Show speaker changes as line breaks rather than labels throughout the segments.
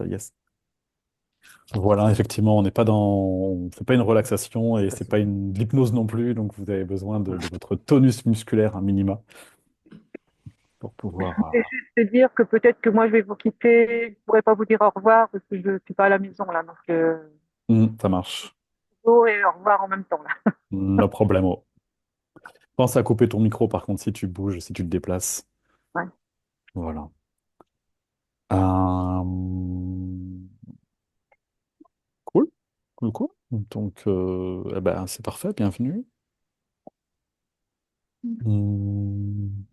Yes. Voilà, effectivement, on n'est pas dans, c'est pas une relaxation et c'est pas une de l'hypnose non plus, donc vous avez besoin de votre tonus musculaire un minima pour
Et
pouvoir.
juste te dire que peut-être que moi je vais vous quitter, je ne pourrai pas vous dire au revoir parce que je ne suis pas à la maison là, donc
Ça marche.
bonjour et au revoir en même temps là.
No problemo. Pense à couper ton micro par contre si tu bouges, si tu te déplaces.
Ouais.
Voilà. Euh, Cool, cool, cool. Donc, eh ben, c'est parfait, bienvenue. Hum,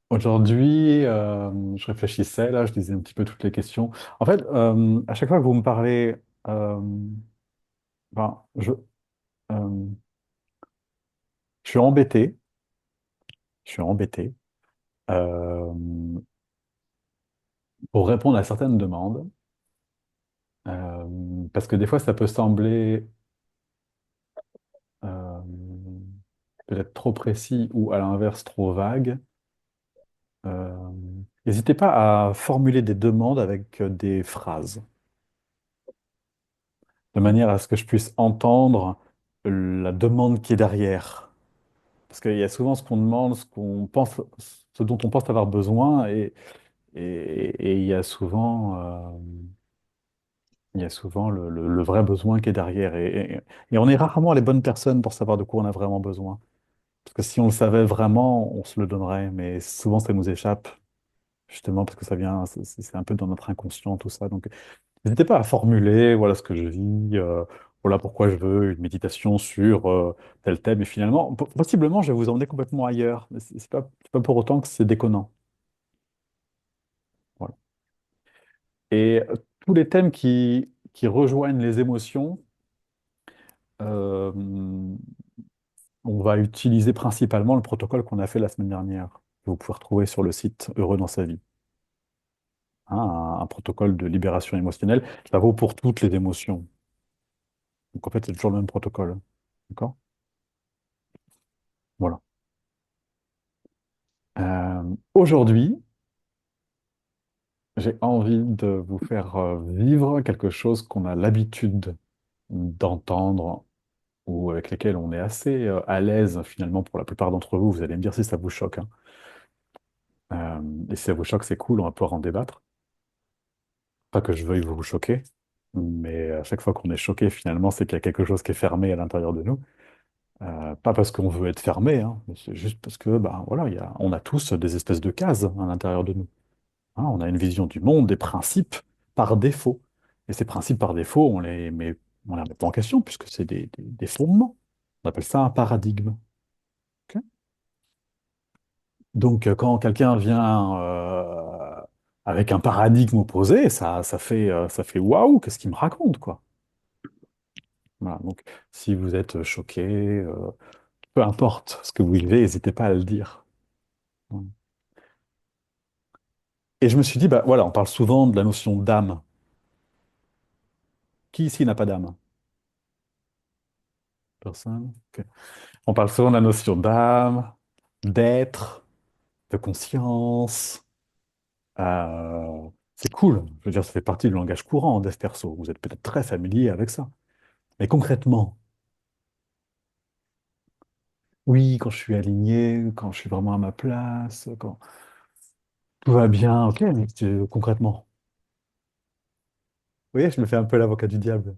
Aujourd'hui, je réfléchissais, là, je disais un petit peu toutes les questions. En fait, à chaque fois que vous me parlez, euh, ben, euh, je suis embêté, je suis embêté euh, pour répondre à certaines demandes, parce que des fois, ça peut sembler euh, peut-être trop précis ou à l'inverse trop vague. Euh, N'hésitez pas à formuler des demandes avec des phrases, de manière à ce que je puisse entendre la demande qui est derrière. Parce qu'il y a souvent ce qu'on demande, ce qu'on pense, ce dont on pense avoir besoin, et il y a souvent le vrai besoin qui est derrière. Et on est rarement les bonnes personnes pour savoir de quoi on a vraiment besoin. Parce que si on le savait vraiment, on se le donnerait, mais souvent ça nous échappe, justement parce que ça vient, c'est un peu dans notre inconscient, tout ça. Donc, n'hésitez pas à formuler, voilà ce que je vis, voilà pourquoi je veux une méditation sur tel thème. Et finalement, possiblement, je vais vous emmener complètement ailleurs. Mais c'est pas pour autant que c'est déconnant. Voilà. Et tous les thèmes qui rejoignent les émotions, euh, on va utiliser principalement le protocole qu'on a fait la semaine dernière, que vous pouvez retrouver sur le site Heureux dans sa vie. Hein, un protocole de libération émotionnelle. Ça vaut pour toutes les émotions. Donc en fait, c'est toujours le même protocole. D'accord? Voilà. Aujourd'hui, j'ai envie de vous faire vivre quelque chose qu'on a l'habitude d'entendre ou avec lesquels on est assez à l'aise finalement pour la plupart d'entre vous. Vous allez me dire si ça vous choque, hein. Et si ça vous choque, c'est cool, on va pouvoir en débattre. Pas que je veuille vous choquer, mais à chaque fois qu'on est choqué, finalement, c'est qu'il y a quelque chose qui est fermé à l'intérieur de nous. Pas parce qu'on veut être fermé, hein, mais c'est juste parce que, ben, voilà, on a tous des espèces de cases à l'intérieur de nous. Hein, on a une vision du monde, des principes par défaut. Et ces principes par défaut, on les remet pas en question puisque c'est des fondements. On appelle ça un paradigme. Ok. Donc, quand quelqu'un vient avec un paradigme opposé, ça fait waouh, qu'est-ce qu'il me raconte, quoi. Voilà, donc, si vous êtes choqué, peu importe ce que vous vivez, n'hésitez pas à le dire. Et je me suis dit, bah voilà, on parle souvent de la notion d'âme. Qui ici n'a pas d'âme? Personne? Ok. On parle souvent de la notion d'âme, d'être, de conscience. C'est cool. Je veux dire, ça fait partie du langage courant dev perso. Vous êtes peut-être très familier avec ça. Mais concrètement, oui, quand je suis aligné, quand je suis vraiment à ma place, quand tout va bien, ok, mais concrètement. Vous voyez, je me fais un peu l'avocat du diable.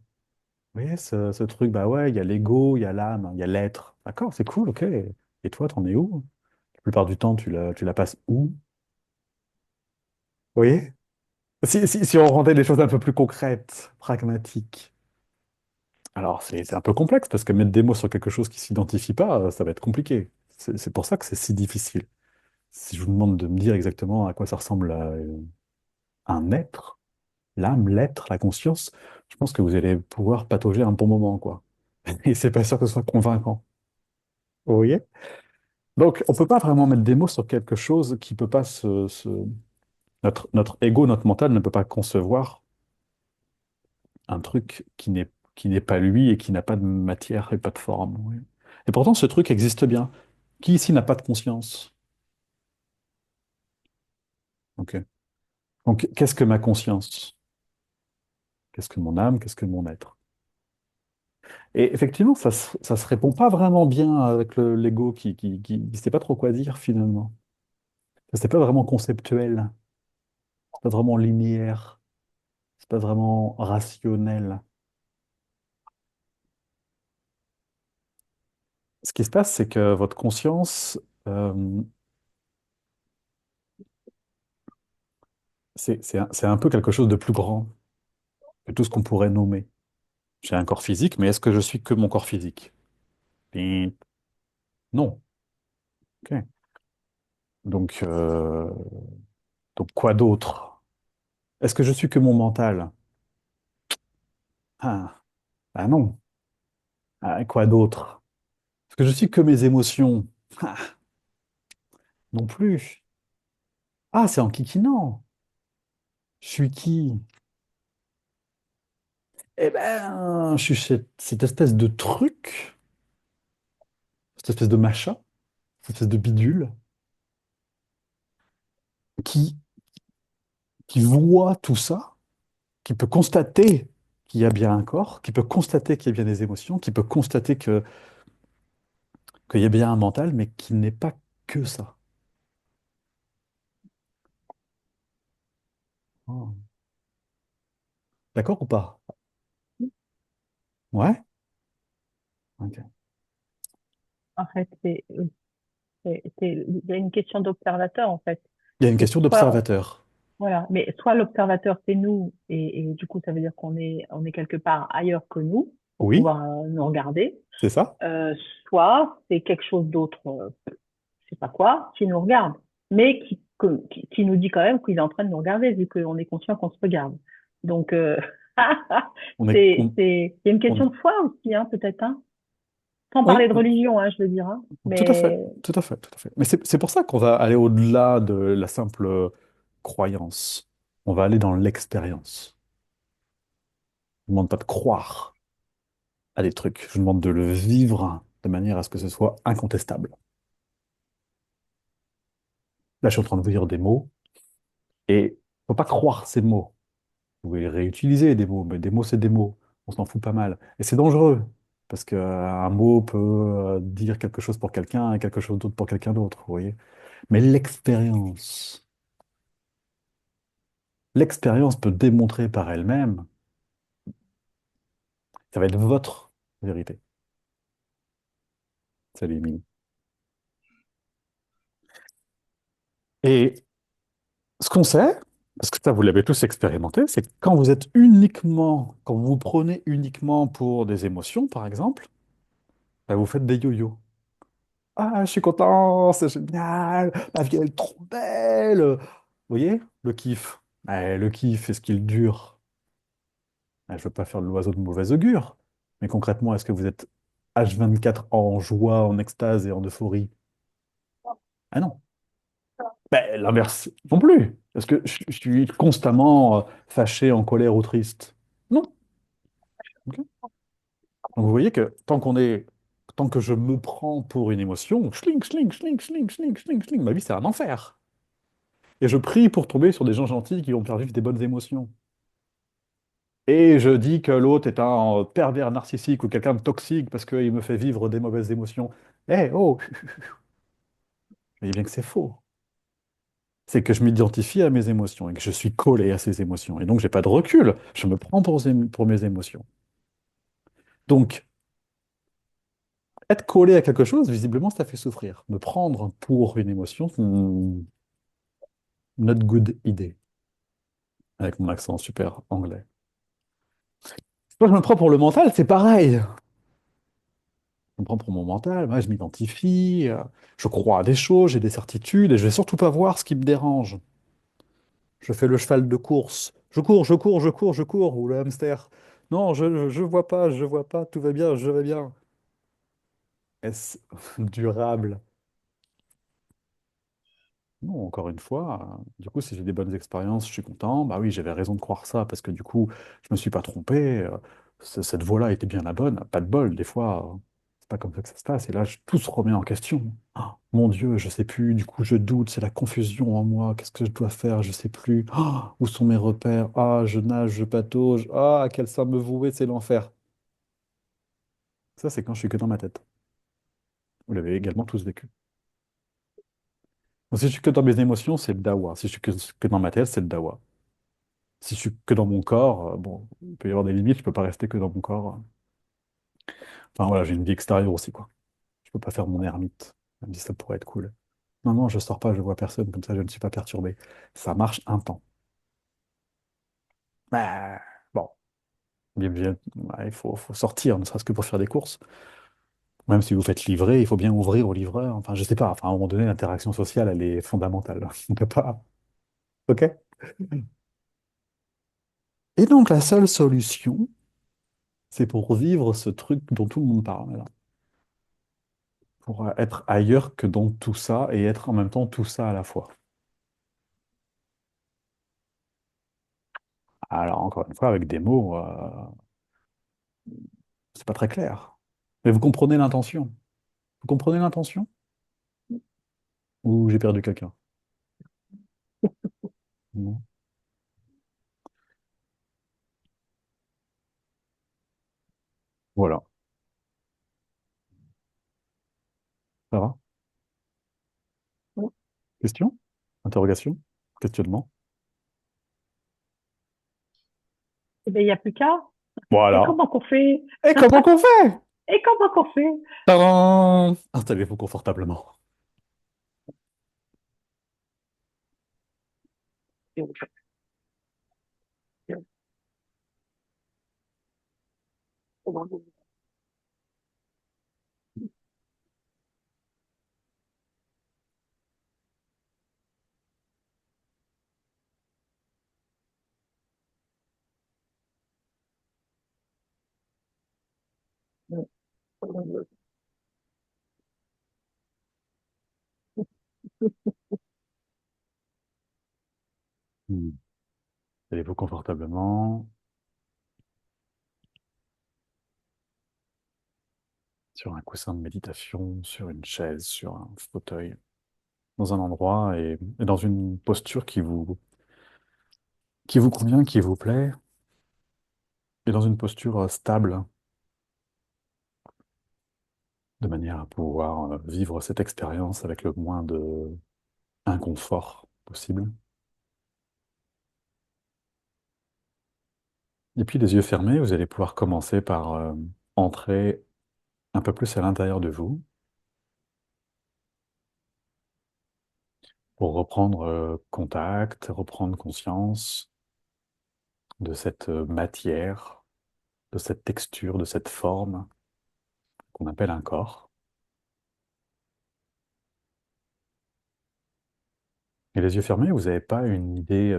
Vous voyez, ce truc, bah ouais, il y a l'ego, il y a l'âme, il y a l'être. D'accord, c'est cool, ok. Et toi, t'en es où? La plupart du temps, tu la passes où? Vous voyez? Si on rendait les choses un peu plus concrètes, pragmatiques. Alors, c'est un peu complexe parce que mettre des mots sur quelque chose qui s'identifie pas, ça va être compliqué. C'est pour ça que c'est si difficile. Si je vous demande de me dire exactement à quoi ça ressemble un être, l'âme, l'être, la conscience, je pense que vous allez pouvoir patauger un bon moment, quoi. Et c'est pas sûr que ce soit convaincant. Vous voyez? Donc, on peut pas vraiment mettre des mots sur quelque chose qui peut pas notre ego, notre mental ne peut pas concevoir un truc qui n'est pas lui et qui n'a pas de matière et pas de forme. Oui. Et pourtant, ce truc existe bien. Qui ici n'a pas de conscience? Ok. Donc, qu'est-ce que ma conscience? Qu'est-ce que mon âme? Qu'est-ce que mon être? Et effectivement, ça se répond pas vraiment bien avec l'ego qui sait pas trop quoi dire finalement. C'est pas vraiment conceptuel, c'est pas vraiment linéaire, c'est pas vraiment rationnel. Ce qui se passe, c'est que votre conscience, euh, c'est un peu quelque chose de plus grand que tout ce qu'on pourrait nommer. J'ai un corps physique, mais est-ce que je suis que mon corps physique? Ping. Non. Ok. Donc, donc quoi d'autre? Est-ce que je suis que mon mental? Ah, ah non. Ah, quoi d'autre? Est-ce que je suis que mes émotions? Ah, non plus. Ah, c'est en kikinant. Je suis qui? Eh ben, je suis cette espèce de truc, cette espèce de machin, cette espèce de bidule qui, qui voit tout ça, qui peut constater qu'il y a bien un corps, qui peut constater qu'il y a bien des émotions, qui peut constater qu'il y a bien un mental, mais qui n'est pas que ça. Oh. D'accord ou pas? Ouais? Ok.
En fait, il y a une question d'observateur, en fait.
Il y a une
C'est
question
soit,
d'observateur.
voilà, mais soit l'observateur, c'est nous, et du coup, ça veut dire on est quelque part ailleurs que nous, pour
Oui,
pouvoir nous regarder.
c'est ça.
Euh, Soit c'est quelque chose d'autre, je sais pas quoi, qui nous regarde, mais qui nous dit quand même qu'il est en train de nous regarder, vu qu'on est conscient qu'on se regarde. Donc,
On est,
il y a une
on-
question de foi aussi, hein, peut-être, hein. Sans
Oui,
parler de religion, hein, je veux dire, hein.
tout à fait,
Mais
tout à fait, tout à fait. Mais c'est pour ça qu'on va aller au-delà de la simple croyance. On va aller dans l'expérience. Je ne demande pas de croire à des trucs. Je demande de le vivre de manière à ce que ce soit incontestable. Là, je suis en train de vous dire des mots et il ne faut pas croire ces mots. Vous pouvez réutiliser des mots, mais des mots, c'est des mots. On s'en fout pas mal. Et c'est dangereux parce qu'un mot peut dire quelque chose pour quelqu'un et quelque chose d'autre pour quelqu'un d'autre, vous voyez. Mais l'expérience peut démontrer par elle-même, ça va être votre vérité. Salut, Émilie. Et ce qu'on sait, parce que ça, vous l'avez tous expérimenté, c'est que quand vous vous prenez uniquement pour des émotions, par exemple, bah, vous faites des yo-yo. Ah, je suis content, c'est génial, ma vie elle est trop belle. Vous voyez, le kiff. Le kiff, est-ce qu'il dure? Je ne veux pas faire de l'oiseau de mauvais augure, mais concrètement, est-ce que vous êtes H24 en joie, en extase et en euphorie? Ah non. Ben, l'inverse non plus. Parce que je suis constamment fâché, en colère ou triste. Non. Ok. Donc vous voyez que tant que je me prends pour une émotion, schling, schling, schling, schling, schling, schling, schling, ma vie c'est un enfer. Et je prie pour tomber sur des gens gentils qui vont me faire vivre des bonnes émotions. Et je dis que l'autre est un pervers narcissique ou quelqu'un de toxique parce qu'il me fait vivre des mauvaises émotions. Eh, oh, vous voyez bien que c'est faux. C'est que je m'identifie à mes émotions et que je suis collé à ces émotions. Et donc, j'ai pas de recul. Je me prends pour mes émotions. Donc, être collé à quelque chose, visiblement, ça fait souffrir. Me prendre pour une émotion, not good idea, avec mon accent super anglais. Moi, je me prends pour le mental, c'est pareil. Je me prends pour mon mental, moi, je m'identifie, je crois à des choses, j'ai des certitudes, et je vais surtout pas voir ce qui me dérange. Je fais le cheval de course. Je cours, je cours, je cours, je cours, ou le hamster. Non, je vois pas, tout va bien, je vais bien. Est-ce durable? Non, encore une fois, du coup, si j'ai des bonnes expériences, je suis content. Bah oui, j'avais raison de croire ça, parce que du coup, je me suis pas trompé. Cette voie-là était bien la bonne. Pas de bol, des fois, pas comme ça que ça se passe. Et là, tout se remet en question. Ah, mon Dieu, je sais plus, du coup, je doute, c'est la confusion en moi. Qu'est-ce que je dois faire? Je sais plus. Ah, où sont mes repères? Ah, je nage, je patauge. Ah, à quel sein me vouer, c'est l'enfer. Ça, c'est quand je suis que dans ma tête. Vous l'avez également tous vécu. Donc, si je suis que dans mes émotions, c'est le dawa. Si je suis que dans ma tête, c'est le dawa. Si je suis que dans mon corps, bon, il peut y avoir des limites, je peux pas rester que dans mon corps. Enfin voilà, j'ai une vie extérieure aussi, quoi. Je peux pas faire mon ermite, même si ça pourrait être cool. Non, non, je sors pas, je vois personne, comme ça je ne suis pas perturbé. Ça marche un temps. Bah, bon, ouais, faut sortir, ne serait-ce que pour faire des courses. Même si vous faites livrer, il faut bien ouvrir au livreur. Enfin, je sais pas, enfin, à un moment donné, l'interaction sociale, elle est fondamentale. On peut pas. OK? Et donc, la seule solution, c'est pour vivre ce truc dont tout le monde parle, là. Pour être ailleurs que dans tout ça et être en même temps tout ça à la fois. Alors, encore une fois, avec des mots, c'est pas très clair. Mais vous comprenez l'intention. Vous comprenez l'intention? Ou j'ai perdu quelqu'un? Non. Voilà. Ça va? Question? Interrogation? Questionnement?
Eh bien, il n'y a plus qu'à. Et
Voilà.
comment qu'on fait?
Et comment qu'on fait?
Et comment qu'on fait?
Tadam! Installez-vous confortablement. Hmm. Installez-vous confortablement sur un coussin de méditation, sur une chaise, sur un fauteuil, dans un endroit et dans une posture qui vous convient, qui vous plaît, et dans une posture stable, de manière à pouvoir vivre cette expérience avec le moins de inconfort possible. Et puis les yeux fermés, vous allez pouvoir commencer par entrer un peu plus à l'intérieur de vous pour reprendre contact, reprendre conscience de cette matière, de cette texture, de cette forme qu'on appelle un corps. Et les yeux fermés, vous n'avez pas une idée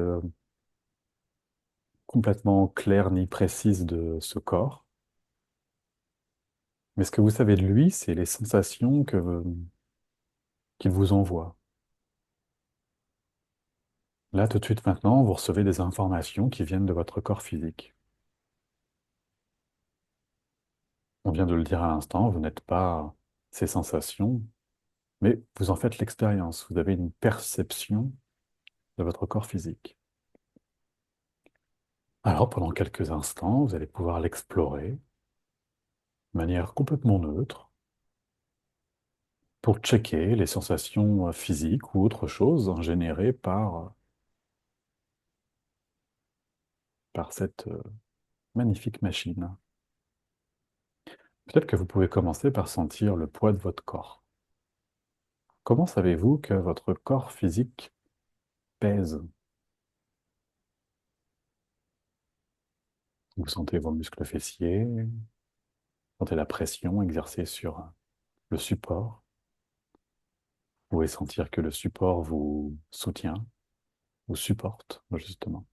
complètement claire ni précise de ce corps, mais ce que vous savez de lui, c'est les sensations qu'il vous envoie. Là, tout de suite maintenant, vous recevez des informations qui viennent de votre corps physique. On vient de le dire à l'instant, vous n'êtes pas ces sensations, mais vous en faites l'expérience. Vous avez une perception de votre corps physique. Alors, pendant quelques instants, vous allez pouvoir l'explorer de manière complètement neutre pour checker les sensations physiques ou autre chose générées par cette magnifique machine. Peut-être que vous pouvez commencer par sentir le poids de votre corps. Comment savez-vous que votre corps physique pèse? Vous sentez vos muscles fessiers, sentez la pression exercée sur le support. Vous pouvez sentir que le support vous soutient, vous supporte, justement.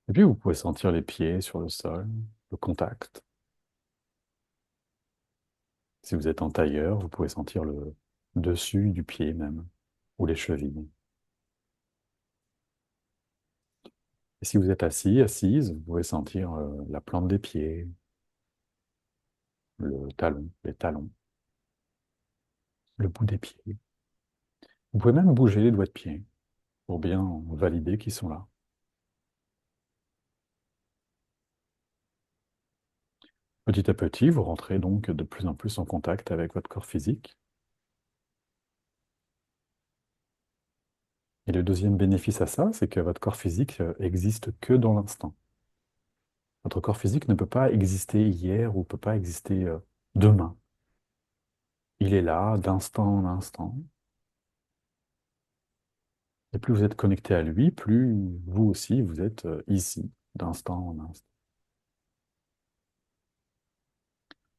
Et puis vous pouvez sentir les pieds sur le sol, le contact. Si vous êtes en tailleur, vous pouvez sentir le dessus du pied même, ou les chevilles. Et si vous êtes assis, assise, vous pouvez sentir la plante des pieds, le talon, les talons, le bout des pieds. Vous pouvez même bouger les doigts de pied pour bien valider qu'ils sont là. Petit à petit, vous rentrez donc de plus en plus en contact avec votre corps physique. Et le deuxième bénéfice à ça, c'est que votre corps physique existe que dans l'instant. Votre corps physique ne peut pas exister hier ou peut pas exister demain. Il est là d'instant en instant. Et plus vous êtes connecté à lui, plus vous aussi, vous êtes ici, d'instant en instant.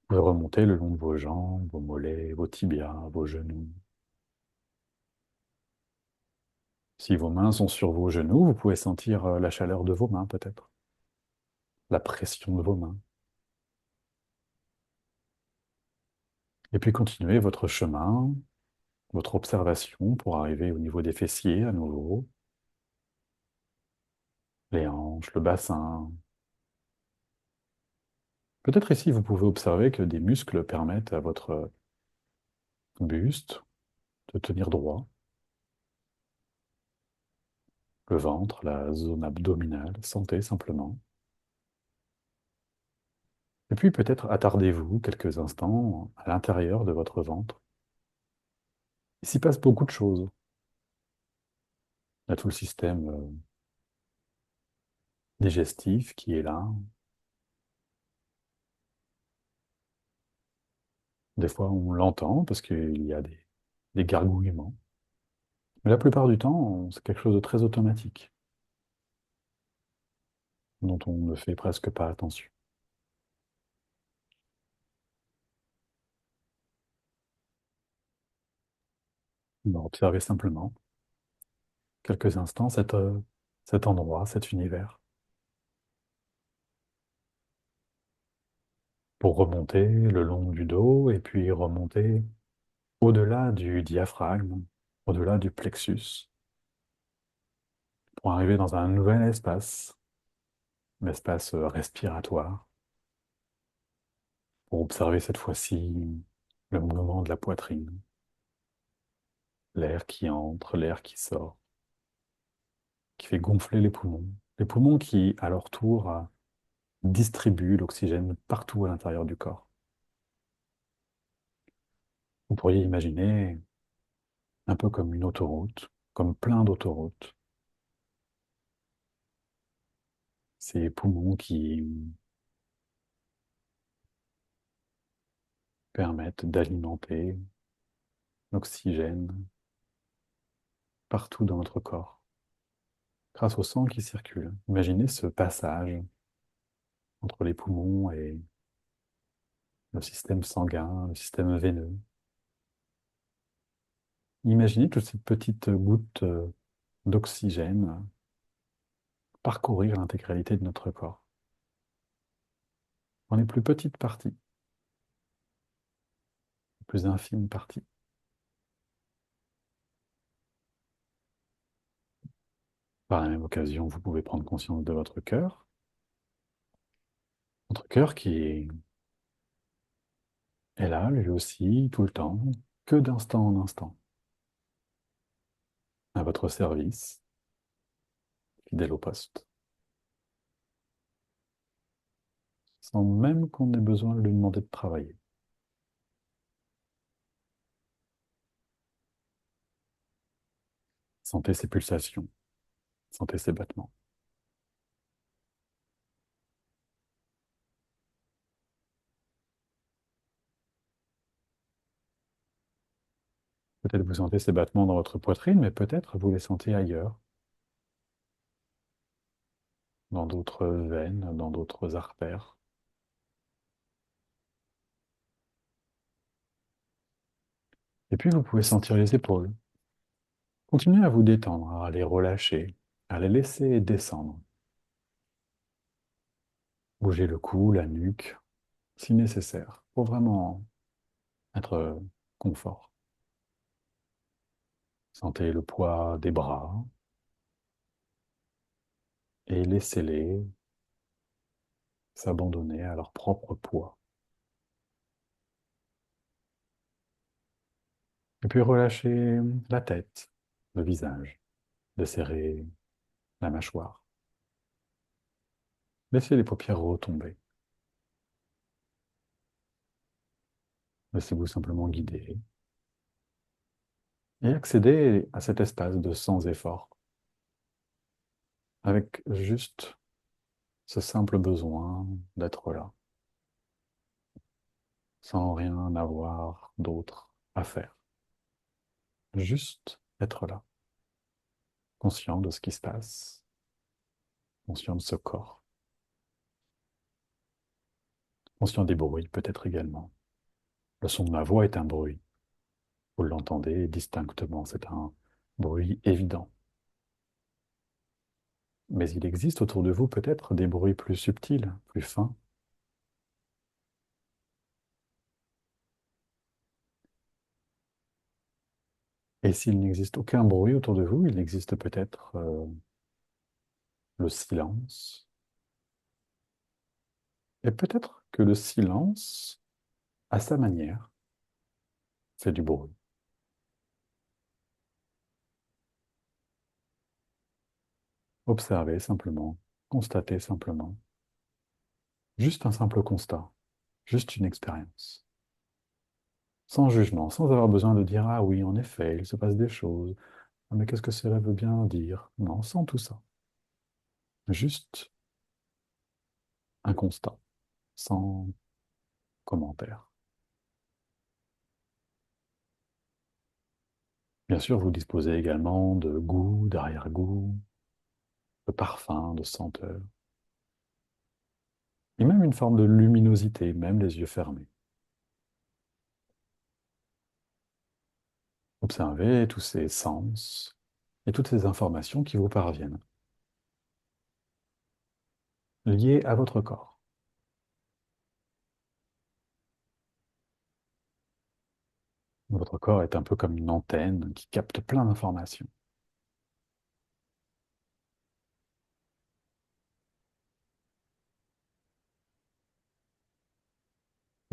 Vous pouvez remonter le long de vos jambes, vos mollets, vos tibias, vos genoux. Si vos mains sont sur vos genoux, vous pouvez sentir la chaleur de vos mains peut-être, la pression de vos mains. Et puis continuez votre chemin, votre observation pour arriver au niveau des fessiers à nouveau, les hanches, le bassin. Peut-être ici, vous pouvez observer que des muscles permettent à votre buste de tenir droit, le ventre, la zone abdominale, sentez simplement. Et puis peut-être attardez-vous quelques instants à l'intérieur de votre ventre. Il s'y passe beaucoup de choses. Il y a tout le système digestif qui est là. Des fois, on l'entend parce qu'il y a des gargouillements. Mais la plupart du temps, c'est quelque chose de très automatique, dont on ne fait presque pas attention. On va observer simplement quelques instants cet endroit, cet univers, pour remonter le long du dos et puis remonter au-delà du diaphragme, au-delà du plexus, pour arriver dans un nouvel espace, l'espace respiratoire, pour observer cette fois-ci le mouvement de la poitrine, l'air qui entre, l'air qui sort, qui fait gonfler les poumons qui, à leur tour, distribuent l'oxygène partout à l'intérieur du corps. Vous pourriez imaginer un peu comme une autoroute, comme plein d'autoroutes, ces poumons qui permettent d'alimenter l'oxygène partout dans notre corps, grâce au sang qui circule. Imaginez ce passage entre les poumons et le système sanguin, le système veineux. Imaginez toutes ces petites gouttes d'oxygène parcourir l'intégralité de notre corps. Dans les plus petites parties, les plus infimes parties. Par la même occasion, vous pouvez prendre conscience de votre cœur. Votre cœur qui est là, lui aussi, tout le temps, que d'instant en instant, à votre service, fidèle au poste, sans même qu'on ait besoin de lui demander de travailler. Sentez ses pulsations, sentez ses battements. Peut-être vous sentez ces battements dans votre poitrine, mais peut-être vous les sentez ailleurs, dans d'autres veines, dans d'autres artères. Et puis vous pouvez sentir les épaules. Continuez à vous détendre, à les relâcher, à les laisser descendre. Bougez le cou, la nuque, si nécessaire, pour vraiment être confort. Sentez le poids des bras et laissez-les s'abandonner à leur propre poids. Et puis relâchez la tête, le visage, desserrez la mâchoire. Laissez les paupières retomber. Laissez-vous simplement guider et accéder à cet espace de sans effort, avec juste ce simple besoin d'être là, sans rien avoir d'autre à faire. Juste être là, conscient de ce qui se passe, conscient de ce corps, conscient des bruits peut-être également. Le son de ma voix est un bruit. Vous l'entendez distinctement, c'est un bruit évident. Mais il existe autour de vous peut-être des bruits plus subtils, plus fins. Et s'il n'existe aucun bruit autour de vous, il existe peut-être le silence. Et peut-être que le silence, à sa manière, fait du bruit. Observez simplement, constatez simplement. Juste un simple constat, juste une expérience. Sans jugement, sans avoir besoin de dire ah oui, en effet, il se passe des choses. Ah, mais qu'est-ce que cela veut bien dire? Non, sans tout ça. Juste un constat, sans commentaire. Bien sûr, vous disposez également de goût, d'arrière-goût, de parfum, de senteur, et même une forme de luminosité, même les yeux fermés. Observez tous ces sens et toutes ces informations qui vous parviennent, liées à votre corps. Votre corps est un peu comme une antenne qui capte plein d'informations.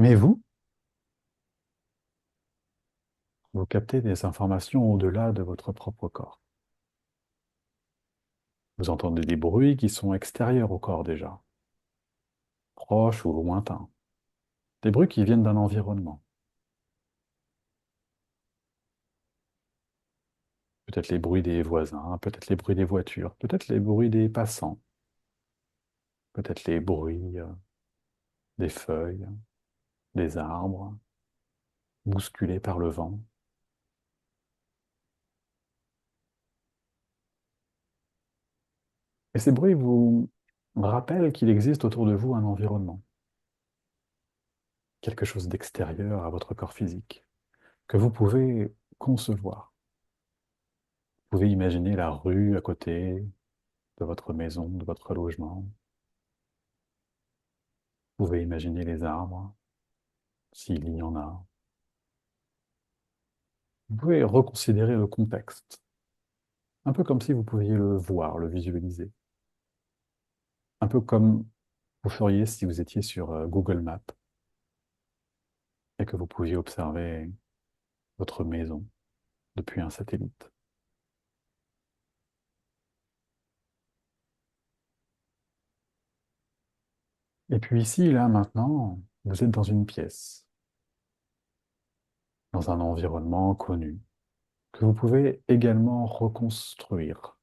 Mais vous, vous captez des informations au-delà de votre propre corps. Vous entendez des bruits qui sont extérieurs au corps déjà, proches ou lointains. Des bruits qui viennent d'un environnement. Peut-être les bruits des voisins, peut-être les bruits des voitures, peut-être les bruits des passants, peut-être les bruits des feuilles, des arbres, bousculés par le vent. Et ces bruits vous rappellent qu'il existe autour de vous un environnement, quelque chose d'extérieur à votre corps physique, que vous pouvez concevoir. Vous pouvez imaginer la rue à côté de votre maison, de votre logement. Vous pouvez imaginer les arbres, s'il y en a. Vous pouvez reconsidérer le contexte, un peu comme si vous pouviez le voir, le visualiser. Un peu comme vous feriez si vous étiez sur Google Maps et que vous pouviez observer votre maison depuis un satellite. Et puis ici, là, maintenant, vous êtes dans une pièce, dans un environnement connu, que vous pouvez également reconstruire,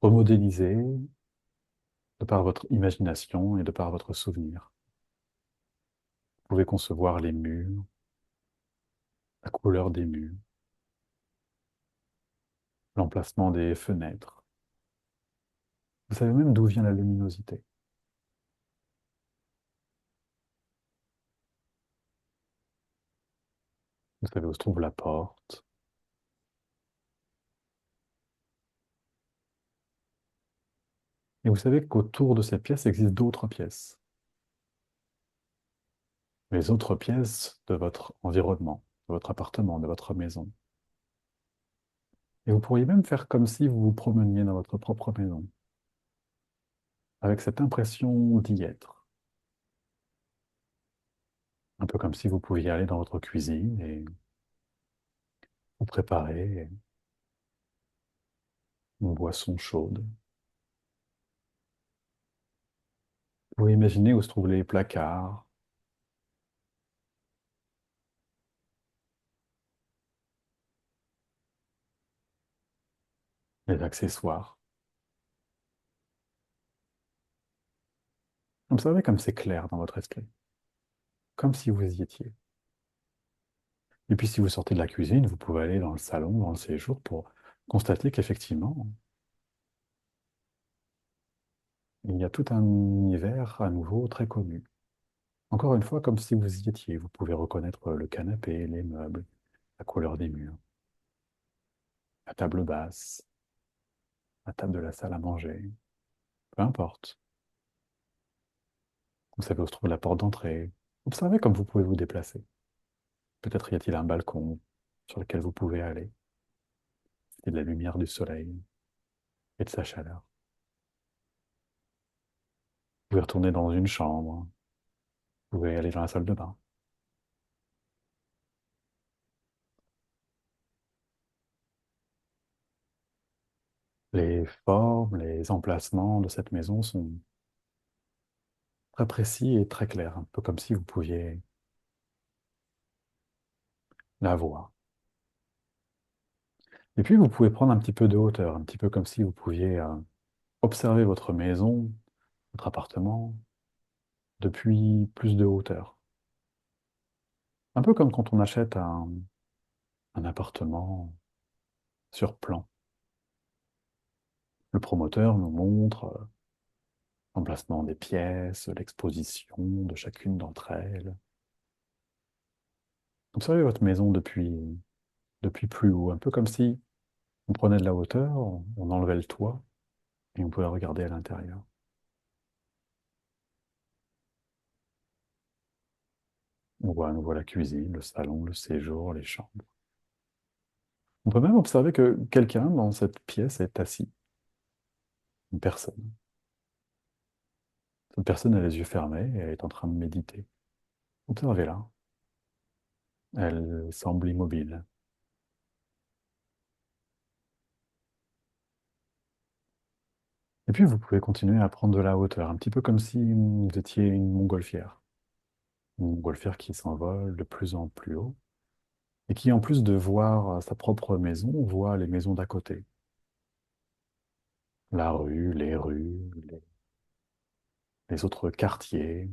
remodéliser de par votre imagination et de par votre souvenir. Vous pouvez concevoir les murs, la couleur des murs, l'emplacement des fenêtres. Vous savez même d'où vient la luminosité. Vous savez où se trouve la porte. Et vous savez qu'autour de cette pièce existent d'autres pièces. Les autres pièces de votre environnement, de votre appartement, de votre maison. Et vous pourriez même faire comme si vous vous promeniez dans votre propre maison, avec cette impression d'y être. Un peu comme si vous pouviez aller dans votre cuisine et vous préparer une boisson chaude. Vous pouvez imaginer où se trouvent les placards, les accessoires. Vous savez comme c'est clair dans votre esprit, comme si vous y étiez. Et puis si vous sortez de la cuisine, vous pouvez aller dans le salon, dans le séjour, pour constater qu'effectivement, il y a tout un univers à nouveau très connu. Encore une fois, comme si vous y étiez, vous pouvez reconnaître le canapé, les meubles, la couleur des murs, la table basse, la table de la salle à manger, peu importe. Vous savez où se trouve la porte d'entrée. Observez comme vous pouvez vous déplacer. Peut-être y a-t-il un balcon sur lequel vous pouvez aller. C'est de la lumière du soleil et de sa chaleur. Vous pouvez retourner dans une chambre, vous pouvez aller dans la salle de bain. Les formes, les emplacements de cette maison sont très précis et très clairs, un peu comme si vous pouviez la voir. Et puis, vous pouvez prendre un petit peu de hauteur, un petit peu comme si vous pouviez observer votre maison, votre appartement, depuis plus de hauteur. Un peu comme quand on achète un appartement sur plan. Le promoteur nous montre l'emplacement des pièces, l'exposition de chacune d'entre elles. Observez votre maison depuis plus haut, un peu comme si on prenait de la hauteur, on enlevait le toit et on pouvait regarder à l'intérieur. On voit à nouveau la cuisine, le salon, le séjour, les chambres. On peut même observer que quelqu'un dans cette pièce est assis, une personne. Cette personne a les yeux fermés et elle est en train de méditer. Observez-la. Elle semble immobile. Et puis vous pouvez continuer à prendre de la hauteur, un petit peu comme si vous étiez une montgolfière. Une montgolfière qui s'envole de plus en plus haut et qui, en plus de voir sa propre maison, voit les maisons d'à côté. La rue, les autres quartiers,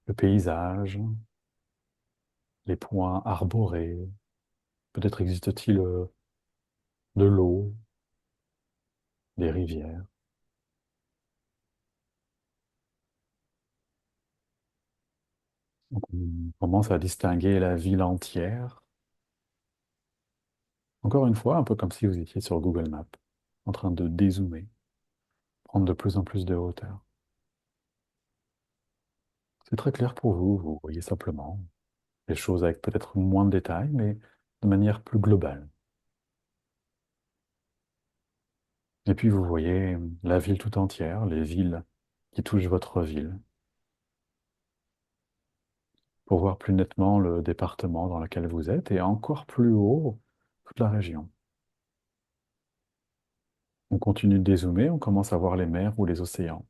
le paysage, les points arborés. Peut-être existe-t-il de l'eau, des rivières. Donc, on commence à distinguer la ville entière. Encore une fois, un peu comme si vous étiez sur Google Maps, en train de dézoomer, prendre de plus en plus de hauteur. C'est très clair pour vous, vous voyez simplement les choses avec peut-être moins de détails, mais de manière plus globale. Et puis vous voyez la ville tout entière, les villes qui touchent votre ville, pour voir plus nettement le département dans lequel vous êtes et encore plus haut, toute la région. On continue de dézoomer, on commence à voir les mers ou les océans.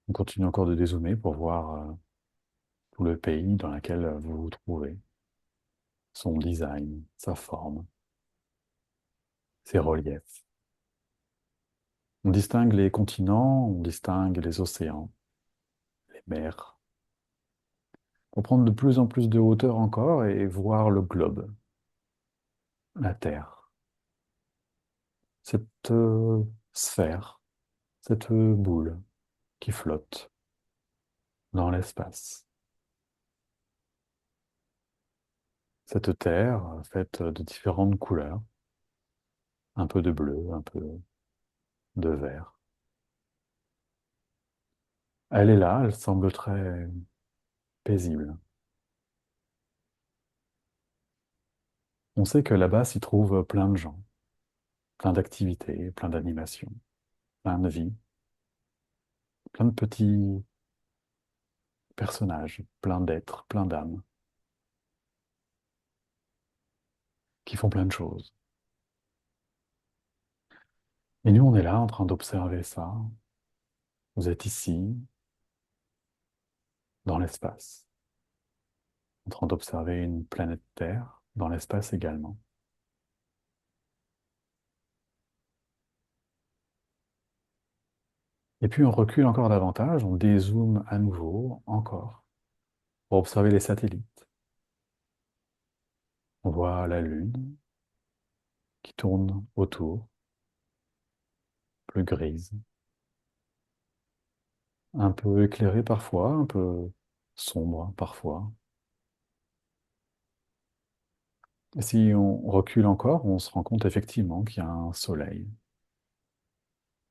On continue encore de dézoomer pour voir tout le pays dans lequel vous vous trouvez, son design, sa forme, ses reliefs. On distingue les continents, on distingue les océans, les mers, pour prendre de plus en plus de hauteur encore et voir le globe, la Terre, cette sphère, cette boule qui flotte dans l'espace. Cette Terre faite de différentes couleurs, un peu de bleu, un peu de vert. Elle est là, elle semble très paisible. On sait que là-bas s'y trouvent plein de gens, plein d'activités, plein d'animations, plein de vie, plein de petits personnages, plein d'êtres, plein d'âmes, qui font plein de choses. Et nous, on est là en train d'observer ça. Vous êtes ici, dans l'espace, en train d'observer une planète Terre, dans l'espace également. Et puis on recule encore davantage, on dézoome à nouveau, encore, pour observer les satellites. On voit la Lune qui tourne autour, plus grise, un peu éclairée parfois, un peu sombre parfois. Et si on recule encore, on se rend compte effectivement qu'il y a un soleil.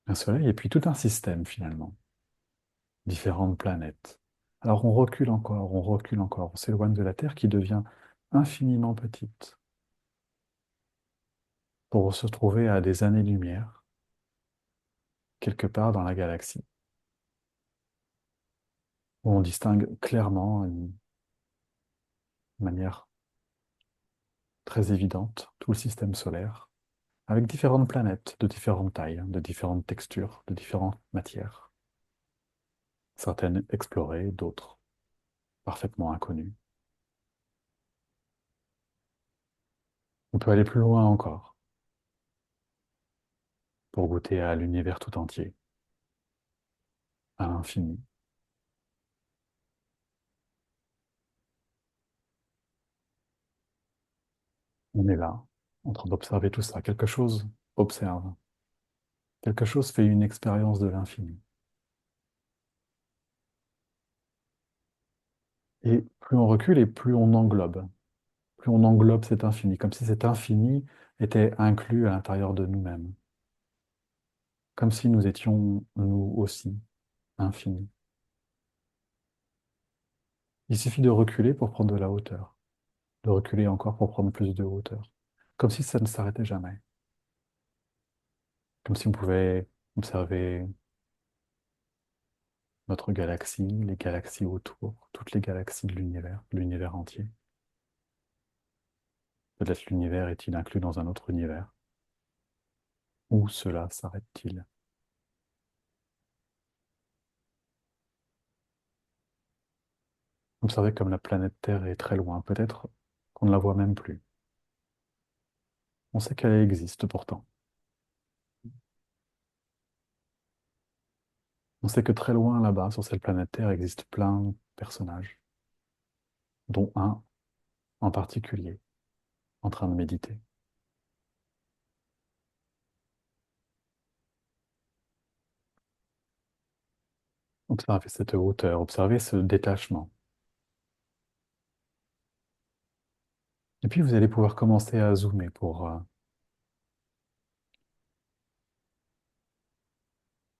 Un soleil et puis tout un système finalement, différentes planètes. Alors on recule encore, on s'éloigne de la Terre qui devient infiniment petite pour se trouver à des années-lumière, quelque part dans la galaxie, où on distingue clairement, d'une manière très évidente, tout le système solaire, avec différentes planètes de différentes tailles, de différentes textures, de différentes matières, certaines explorées, d'autres parfaitement inconnues. On peut aller plus loin encore, pour goûter à l'univers tout entier, à l'infini. On est là, en train d'observer tout ça. Quelque chose observe. Quelque chose fait une expérience de l'infini. Et plus on recule et plus on englobe. Plus on englobe cet infini, comme si cet infini était inclus à l'intérieur de nous-mêmes. Comme si nous étions, nous aussi, infinis. Il suffit de reculer pour prendre de la hauteur. De reculer encore pour prendre plus de hauteur. Comme si ça ne s'arrêtait jamais. Comme si on pouvait observer notre galaxie, les galaxies autour, toutes les galaxies de l'univers entier. Peut-être l'univers est-il inclus dans un autre univers? Où cela s'arrête-t-il? Observez comme la planète Terre est très loin, peut-être qu'on ne la voit même plus. On sait qu'elle existe pourtant. On sait que très loin là-bas, sur cette planète Terre, existe plein de personnages, dont un en particulier, en train de méditer. Observez cette hauteur, observez ce détachement. Et puis vous allez pouvoir commencer à zoomer pour à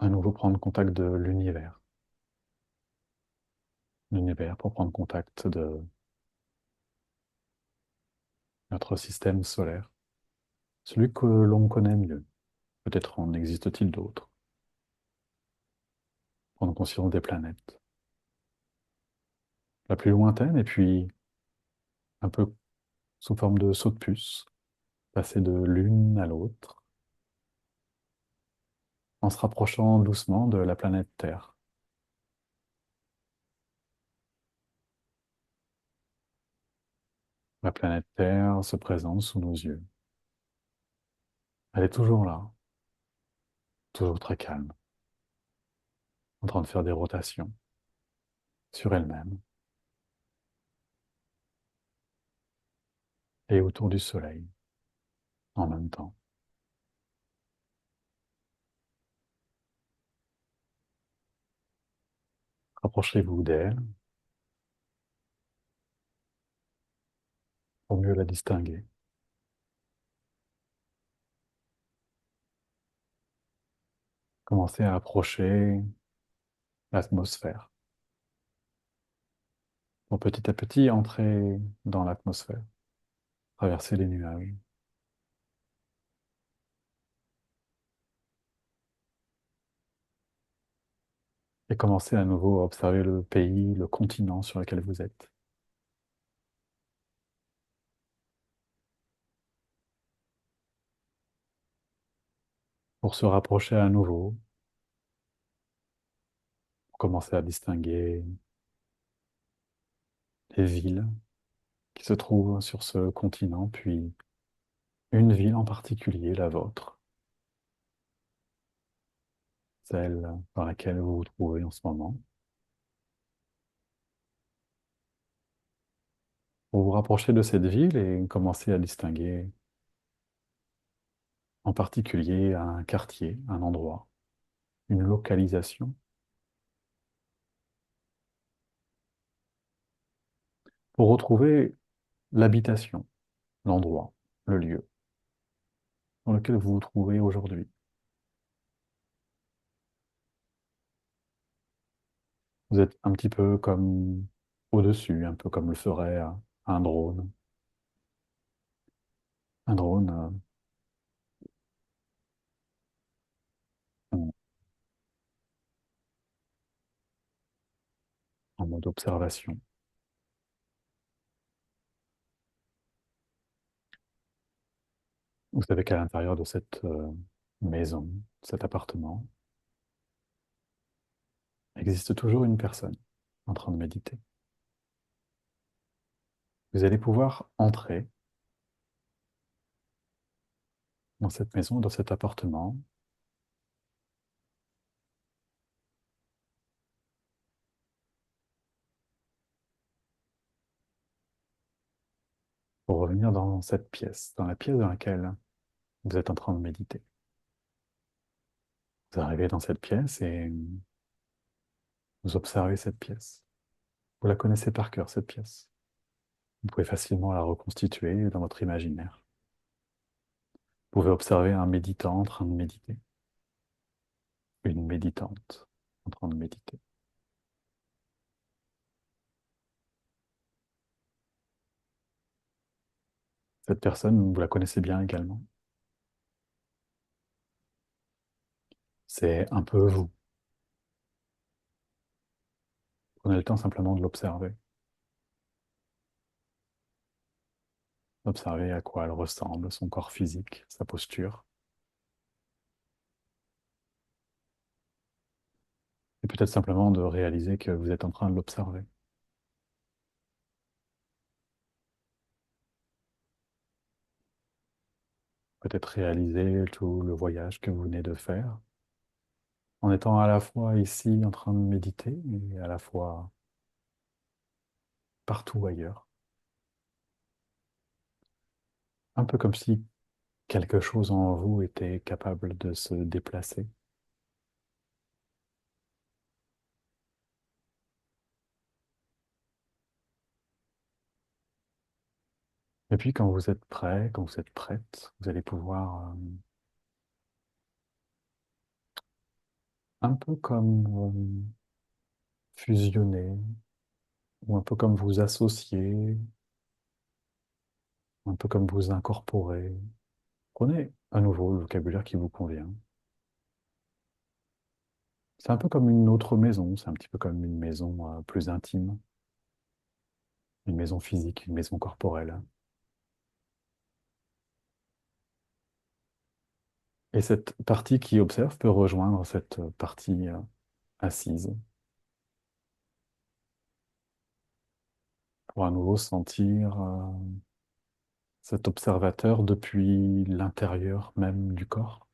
nouveau prendre contact de l'univers. L'univers pour prendre contact de notre système solaire, celui que l'on connaît mieux. Peut-être en existe-t-il d'autres. Prendre conscience des planètes. La plus lointaine, et puis un peu sous forme de saut de puce, passer de l'une à l'autre, en se rapprochant doucement de la planète Terre. La planète Terre se présente sous nos yeux. Elle est toujours là, toujours très calme, en train de faire des rotations sur elle-même et autour du Soleil en même temps. Rapprochez-vous d'elle pour mieux la distinguer. Commencez à approcher l'atmosphère pour petit à petit entrer dans l'atmosphère. traverser les nuages. Et commencer à nouveau à observer le pays, le continent sur lequel vous êtes. Pour se rapprocher à nouveau, pour commencer à distinguer les villes qui se trouvent sur ce continent, puis une ville en particulier, la vôtre, celle dans laquelle vous vous trouvez en ce moment. Pour vous rapprocher de cette ville et commencer à distinguer en particulier un quartier, un endroit, une localisation, pour retrouver l'habitation, l'endroit, le lieu dans lequel vous vous trouvez aujourd'hui. Vous êtes un petit peu comme au-dessus, un peu comme le ferait un drone. Un drone en, en mode observation. Vous savez qu'à l'intérieur de cette maison, cet appartement, existe toujours une personne en train de méditer. Vous allez pouvoir entrer dans cette maison, dans cet appartement, pour revenir dans cette pièce, dans la pièce dans laquelle vous êtes en train de méditer. Vous arrivez dans cette pièce et vous observez cette pièce. Vous la connaissez par cœur, cette pièce. Vous pouvez facilement la reconstituer dans votre imaginaire. Vous pouvez observer un méditant en train de méditer, une méditante en train de méditer. Cette personne, vous la connaissez bien également. C'est un peu vous. Prenez le temps simplement de l'observer. Observez à quoi elle ressemble, son corps physique, sa posture. Et peut-être simplement de réaliser que vous êtes en train de l'observer. Peut-être réaliser tout le voyage que vous venez de faire, en étant à la fois ici en train de méditer et à la fois partout ailleurs. Un peu comme si quelque chose en vous était capable de se déplacer. Et puis quand vous êtes prêt, quand vous êtes prête, vous allez pouvoir un peu comme fusionner, ou un peu comme vous associer, un peu comme vous incorporer. Prenez à nouveau le vocabulaire qui vous convient. C'est un peu comme une autre maison, c'est un petit peu comme une maison plus intime, une maison physique, une maison corporelle. Et cette partie qui observe peut rejoindre cette partie assise pour à nouveau sentir cet observateur depuis l'intérieur même du corps.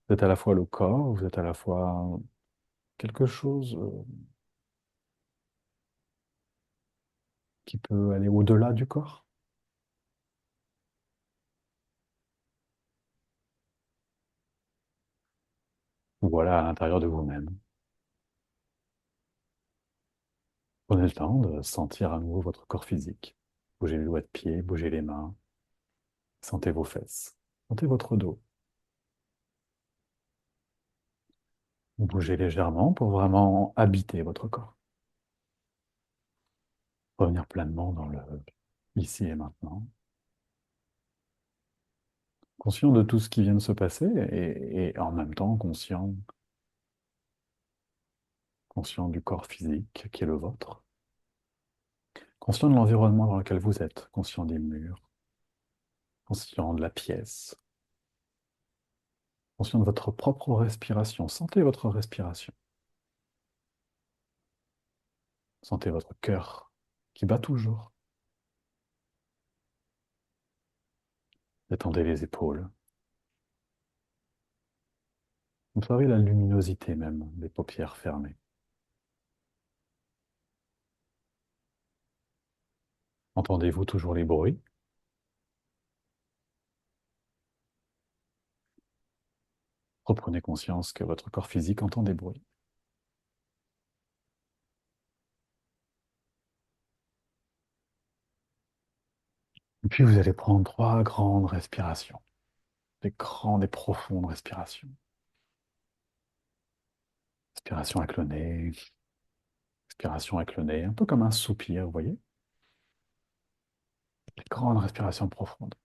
Vous êtes à la fois le corps, vous êtes à la fois quelque chose qui peut aller au-delà du corps. Voilà, à l'intérieur de vous-même. Prenez le temps de sentir à nouveau votre corps physique. Bougez les doigts de pied, bougez les mains, sentez vos fesses, sentez votre dos. Bougez légèrement pour vraiment habiter votre corps. Revenir pleinement dans le ici et maintenant. Conscient de tout ce qui vient de se passer et en même temps conscient du corps physique qui est le vôtre. Conscient de l'environnement dans lequel vous êtes, conscient des murs, conscient de la pièce, conscient de votre propre respiration. Sentez votre respiration. Sentez votre cœur qui bat toujours. Détendez les épaules. Observez la luminosité même des paupières fermées. Entendez-vous toujours les bruits? Reprenez conscience que votre corps physique entend des bruits. Et puis vous allez prendre 3 grandes respirations. Des grandes et profondes respirations. Respiration avec le nez. Respiration avec le nez. Un peu comme un soupir, vous voyez? Des grandes respirations profondes.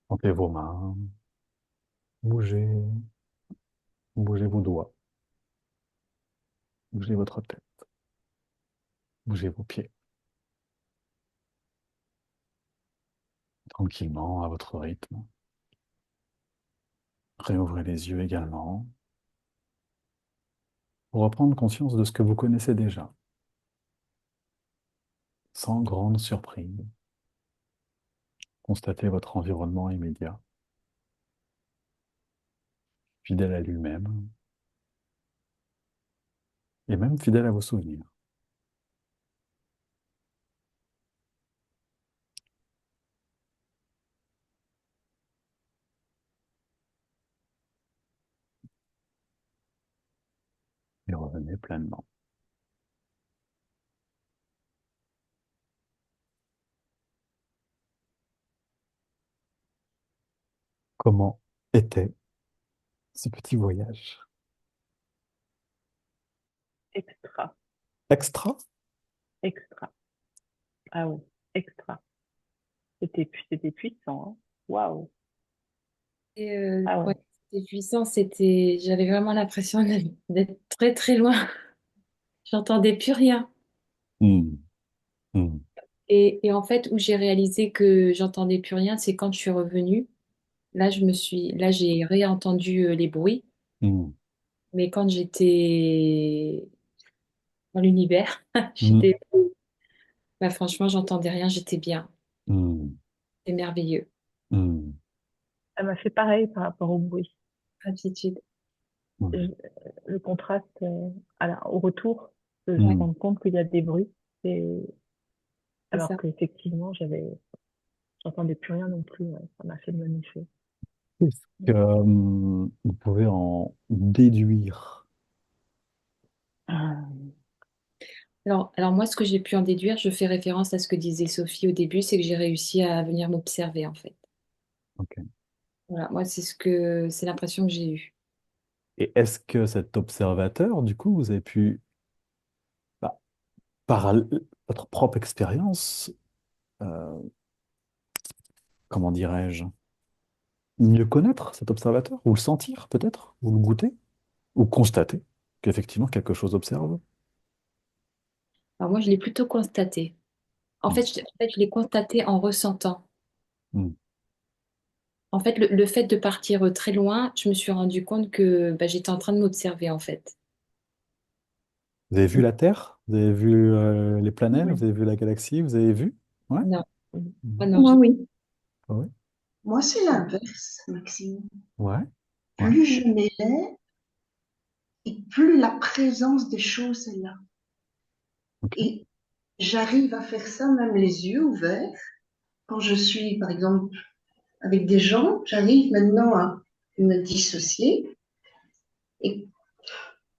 Sentez vos mains. Bougez. Bougez vos doigts. Bougez votre tête. Bougez vos pieds. Tranquillement, à votre rythme. Réouvrez les yeux également pour reprendre conscience de ce que vous connaissez déjà, sans grande surprise. Constatez votre environnement immédiat, fidèle à lui-même, et même fidèle à vos souvenirs. Et revenez pleinement. Comment était ce petit voyage?
Extra,
Extra?
extra. Ah oui, extra. C'était puissant, hein. Waouh.
Et
Ah
ouais,
ouais.
c'était puissant, j'avais vraiment l'impression d'être très très loin. J'entendais plus rien.
Hmm, hmm,
Et en fait, où j'ai réalisé que j'entendais plus rien, c'est quand je suis revenue. Là, j'ai réentendu les bruits.
hmm,
Mais quand j'étais dans l'univers,
hmm,
j'étais, bah, franchement, j'entendais rien, j'étais bien.
hmm,
C'est merveilleux.
hmm,
Ça m'a fait pareil par rapport au bruit.
Gratitude.
hmm,
Je- le contraste au retour, de se
Ouais,
hmm.
rendre compte qu'il y a des bruits, et,
c'est
alors
ça.
qu'effectivement, j'entendais plus rien non plus. Ouais. Ça m'a fait le même effet.
Est-ce que vous pouvez en déduire?
Alors moi, ce que j'ai pu en déduire, je fais référence à ce que disait Sophie au début, c'est que j'ai réussi à venir m'observer en fait.
Ok.
Voilà, moi, c'est l'impression que j'ai eue.
Et est-ce que cet observateur, du coup, vous avez pu, bah, par votre propre expérience, euh, comment dirais-je, mieux connaître cet observateur, ou le sentir peut-être, ou le goûter, ou constater qu'effectivement quelque chose observe?
Alors moi, je l'ai plutôt constaté.
Hmm,
En fait, je l'ai constaté en ressentant.
hmm.
En fait, le fait de partir très loin, je me suis rendu compte que bah, j'étais en train de m'observer en fait.
Vous avez vu la Terre? Vous avez vu les planètes?
Oui.
Vous avez vu la galaxie? Vous avez vu? Ouais?
Non,
Mhm.
ah non,
Moi, oui.
Ah ouais?
Moi, c'est l'inverse, Maxime.
Ouais? Ouais?
Plus je m'élève et plus la présence des choses est là.
Ok.
Et j'arrive à faire ça même les yeux ouverts. Quand je suis, par exemple, avec des gens, j'arrive maintenant à me dissocier. Et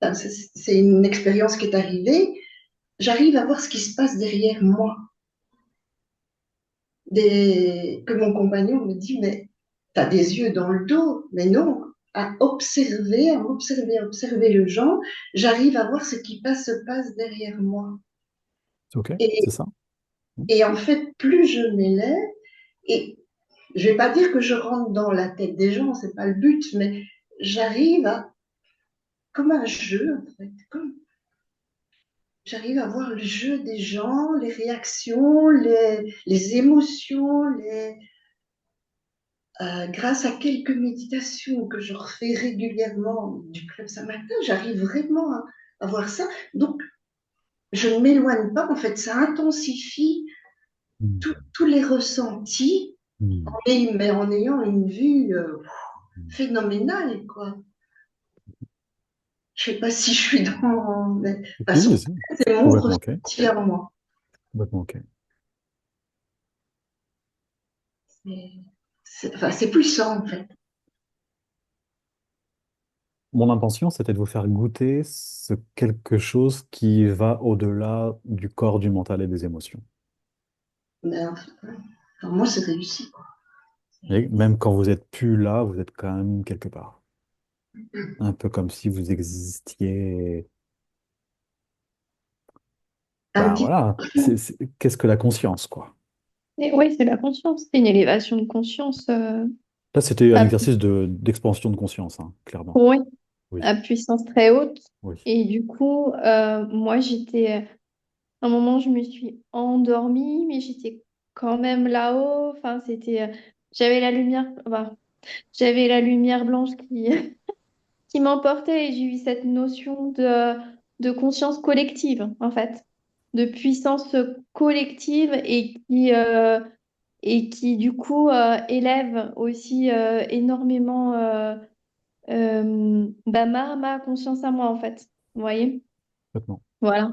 enfin, c'est une expérience qui est arrivée. J'arrive à voir ce qui se passe derrière moi. que mon compagnon me dit, mais t'as des yeux dans le dos. Mais non, à observer le gens, j'arrive à voir ce qui se passe derrière moi.
C'est OK, c'est
Et,
ça?
et en fait, plus je m'élève, et je vais pas dire que je rentre dans la tête des gens, c'est pas le but, mais j'arrive à, comme un jeu, en fait, j'arrive à voir le jeu des gens, les réactions, les émotions, grâce à quelques méditations que je refais régulièrement du Club Saint-Martin, j'arrive vraiment à voir ça. Donc, je ne m'éloigne pas, en fait, ça intensifie
Hmm.
tous les ressentis,
Hmm.
mais en ayant une vue phénoménale, quoi. Je sais pas si je suis dans... Mais, de toute
Oui,
façon,
oui, si.
c'est mon
Complètement OK.
ressenti à moi.
Complètement OK.
Enfin, c'est puissant, en fait.
Mon intention, c'était de vous faire goûter ce quelque chose qui va au-delà du corps, du mental et des émotions.
Mais enfin, pour moi, c'est réussi, quoi.
Et même quand vous êtes plus là, vous êtes quand même quelque part. Un peu comme si vous existiez.
Un
Bah
petit
voilà, qu'est-ce que la conscience, quoi?
Et oui, c'est la conscience, c'est une élévation de conscience.
Là, c'était un
À,
exercice d'expansion de conscience, hein, clairement.
oui,
Oui,
à puissance très haute.
oui.
Et du coup, moi, à un moment, je me suis endormie, mais j'étais quand même là-haut. Enfin, j'avais la lumière, enfin, j'avais la lumière blanche qui, qui m'emportait et j'ai eu cette notion de conscience collective, en fait, de puissance collective et qui du coup élève aussi énormément bah, ma conscience à moi en fait. Vous voyez?
Complètement.
Voilà.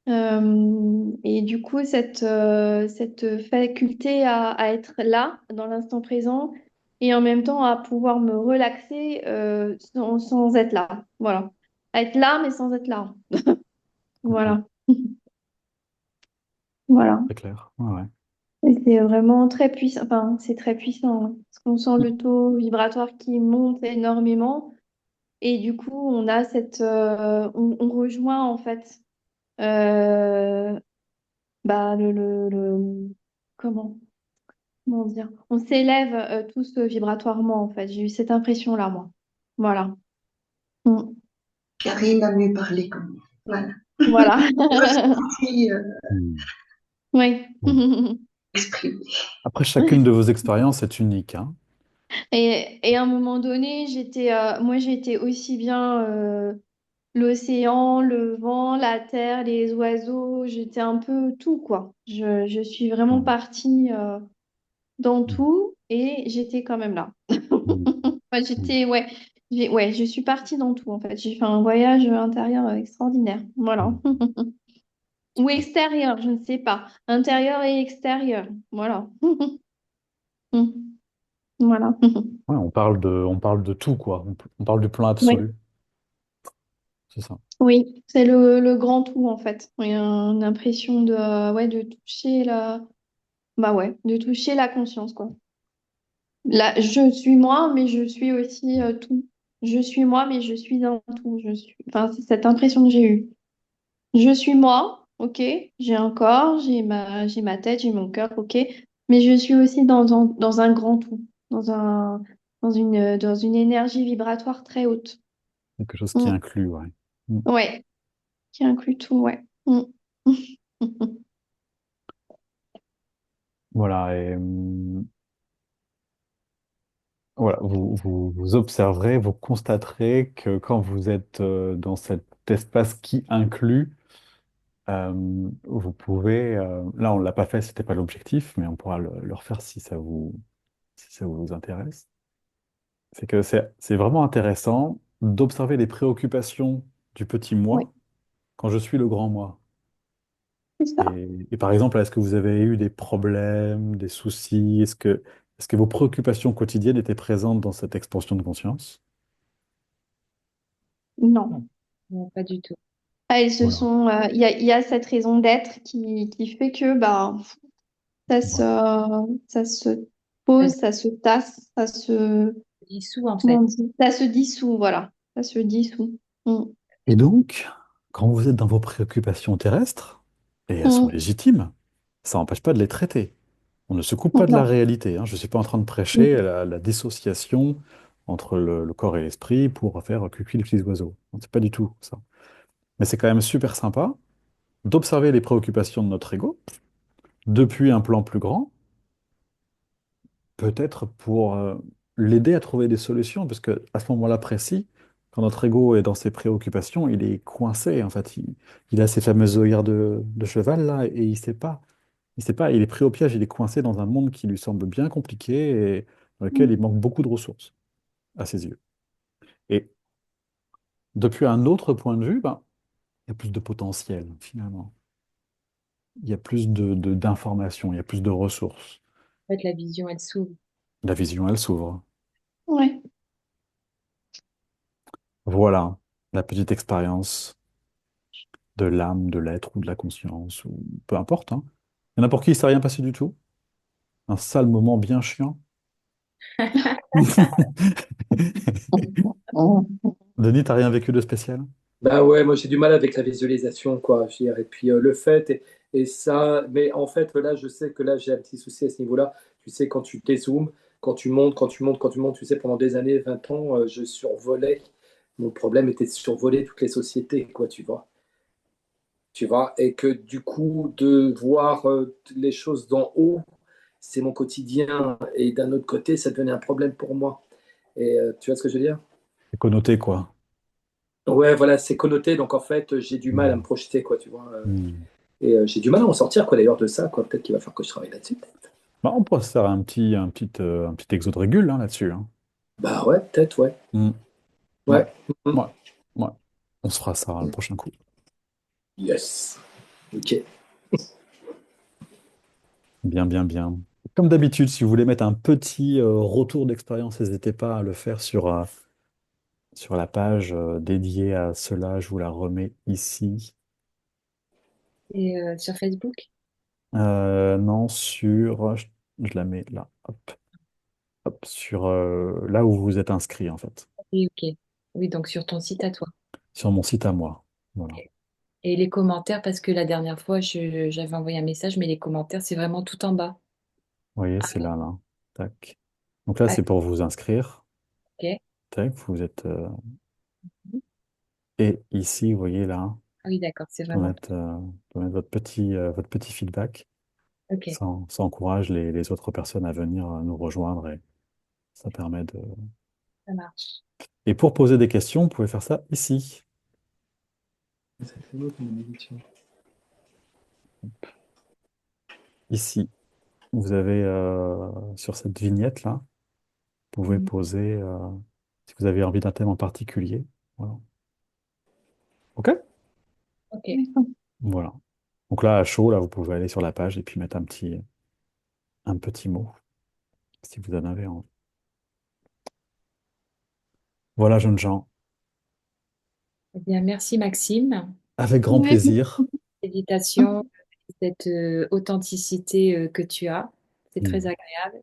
Hmm.
Et du coup, cette faculté à être là, dans l'instant présent, et en même temps à pouvoir me relaxer sans être là. Voilà. À être là, mais sans être là.
Complètement.
Voilà. Voilà.
C'est clair. Ouais, ouais.
Et c'est vraiment très puissant. Enfin, c'est très puissant, hein, parce qu'on sent le taux vibratoire qui monte énormément. Et du coup, on rejoint en fait euh, bah, comment, comment dire? On s'élève tous vibratoirement en fait. J'ai eu cette impression-là, moi. Voilà. Mm.
Karine a mieux parlé comme moi. Voilà.
Voilà.
Ressenti,
Hmm.
Oui.
Oui.
exprimé.
Après, chacune de vos expériences est unique, hein.
Et à un moment donné, moi, j'étais aussi bien l'océan, le vent, la terre, les oiseaux. J'étais un peu tout, quoi. Je suis vraiment
Hmm.
partie dans
Hmm.
tout et j'étais quand même là.
Hmm.
Enfin,
Hmm.
ouais, ouais, je suis partie dans tout, en fait. J'ai fait un voyage intérieur extraordinaire. Voilà.
Hmm.
Ou extérieur, je ne sais pas. Intérieur et extérieur. Voilà. Voilà.
Ouais, on parle de tout, quoi. On parle du plan
Oui.
absolu. C'est ça.
Oui, c'est le grand tout en fait. Il y a une impression ouais, de toucher bah ouais, de toucher la conscience quoi. Là, je suis moi, mais je suis aussi tout. Je suis moi, mais je suis un tout. Enfin, c'est cette impression que j'ai eue. Je suis moi, ok. J'ai un corps, j'ai ma tête, j'ai mon cœur, ok. Mais je suis aussi dans un grand tout, dans dans une énergie vibratoire très haute.
Quelque chose qui
Mm.
inclut, ouais. Hmm.
Ouais, qui inclut tout, ouais. Mm.
Voilà, et voilà, vous observerez, vous constaterez que quand vous êtes dans cet espace qui inclut, vous pouvez, là on l'a pas fait, c'était pas l'objectif, mais on pourra le refaire si ça vous intéresse. C'est que c'est vraiment intéressant d'observer les préoccupations du petit
Oui,
moi quand je suis le grand moi.
c'est ça.
Et par exemple, est-ce que vous avez eu des problèmes, des soucis? Est-ce que vos préoccupations quotidiennes étaient présentes dans cette expansion de conscience?
Non.
Non, pas du tout.
Ah,
Voilà.
il y a cette raison d'être qui fait que, bah, Ça
Voilà.
ça se
Ça
pose,
se
ça se tasse, ça se,
dissout en
comment
fait.
on dit? Ça se dissout, voilà. Ça se dissout. Mm.
Et donc, quand vous êtes dans vos préoccupations terrestres, et elles sont
Mm.
légitimes, ça n'empêche pas de les traiter. On ne se coupe pas de la
Non.
réalité, hein. Je ne suis pas en train de prêcher
Mm.
la dissociation entre le corps et l'esprit pour faire cuicui les petits oiseaux. C'est pas du tout ça. Mais c'est quand même super sympa d'observer les préoccupations de notre ego depuis un plan plus grand, peut-être pour l'aider à trouver des solutions, parce que à ce moment-là précis, quand notre ego est dans ses préoccupations, il est coincé, en fait. Il a ses fameuses œillères de cheval, là, et il sait pas, il est pris au piège, il est coincé dans un monde qui lui semble bien compliqué et dans lequel il
Mm.
manque beaucoup de ressources, à ses yeux. Et depuis un autre point de vue, ben, il y a plus de potentiel, finalement. Il y a plus d'informations, il y a plus de ressources.
En fait, la vision, elle s'ouvre.
La vision, elle s'ouvre.
Ouais.
Voilà, la petite expérience de l'âme, de l'être ou de la conscience, ou peu importe, hein. Il y en a pour qui il ne s'est rien passé du tout. Un sale moment bien chiant. Denis, t'as rien vécu de spécial?
Bah ouais, moi j'ai du mal avec la visualisation, quoi. Je veux dire. Et puis le fait, et ça, mais en fait, là, je sais que là, j'ai un petit souci à ce niveau-là. Tu sais, quand tu dézoomes, quand tu montes, quand tu montes, quand tu montes, tu sais, pendant des années, 20 ans, je survolais. Mon problème était de survoler toutes les sociétés, quoi, tu vois. Tu vois, et que du coup, de voir les choses d'en haut, c'est mon quotidien, et d'un autre côté, ça devenait un problème pour moi. Et tu vois ce que je veux dire?
C'est connoté, quoi.
Ouais, voilà, c'est connoté, donc en fait, j'ai du mal à me
Hmm.
projeter, quoi, tu vois.
Hmm.
Et j'ai du mal à en sortir, quoi, d'ailleurs, de ça, quoi. Peut-être qu'il va falloir que je travaille là-dessus.
Bah, on pourrait se faire un petit exo de régule hein, là-dessus, hein.
Bah ouais, peut-être, ouais.
Hmm. Ouais,
Ouais. Mhm.
ouais, ouais. On se fera ça le prochain coup.
Yes. Ok.
Bien, bien, bien. Comme d'habitude, si vous voulez mettre un petit retour d'expérience, n'hésitez pas à le faire sur la page dédiée à cela. Je vous la remets ici.
Et sur Facebook?
Non, je la mets là. Hop, hop, sur là où vous êtes inscrit, en fait.
Oui, ok. Oui, donc sur ton site à toi.
Sur mon site à moi. Voilà.
Et les commentaires, parce que la dernière fois, j'avais envoyé un message, mais les commentaires, c'est vraiment tout en bas.
Vous voyez, c'est là, là. Tac. Donc là,
Ah,
c'est pour vous inscrire.
ok.
Tac, vous êtes. Et ici, vous voyez là,
Ah oui, d'accord, c'est
vous pouvez
vraiment tout.
mettre, votre petit feedback.
Ok,
Ça encourage les autres personnes à venir nous rejoindre et ça permet de.
ça marche.
Et pour poser des questions, vous pouvez faire ça ici. Ici, vous avez sur cette vignette là, vous pouvez
Mhm.
poser si vous avez envie d'un thème en particulier. Voilà. OK?
Ok,
D'accord.
Voilà. Donc là, à chaud, là, vous pouvez aller sur la page et puis mettre un petit mot, si vous en avez envie. Voilà, jeunes gens.
eh bien, merci Maxime.
Avec grand
Ouais.
plaisir.
Méditation, cette authenticité que tu as, c'est très
Mm.
agréable.